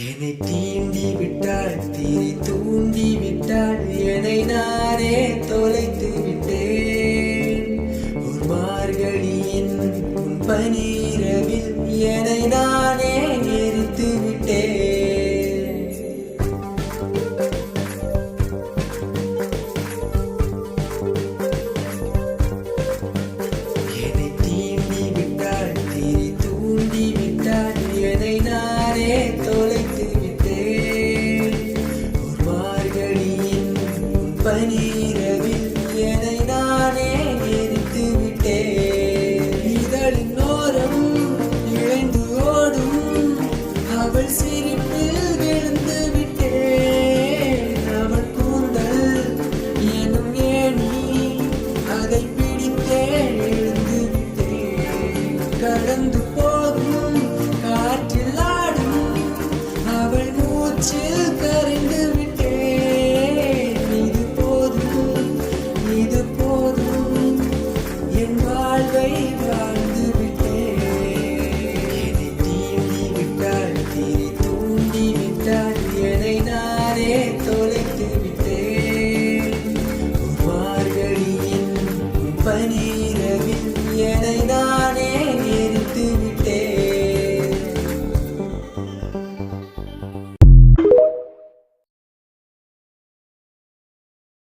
என்னை தீண்டி விட்டாள், தீரி தூண்டி விட்டாள், என்னை நானே தொலைத்து விட்டேன். ஒரு மார்கழியின் உன் பனிரவில் என்னை நானே எரித்து விட்டேன். என்னை தீண்டி விட்டாள், தீரி தூண்டி விட்டாள், என்னை நானே தொலைத்து விட்டேன். ஒரு மார்கழியின் உன் பனிரவில் என்னை நானே எரித்து விட்டேன். இதழின் ஓரம் இழைந்து ஓடும் அவள் சிரிப்பில் விழுந்து விட்டேன். அவள் கூந்தல் எனும் ஏணி அதை பிடித்தே எழுந்து விட்டேன். கடந்து போகும் காற்றில் ஆடும் அவள் மூச்சில்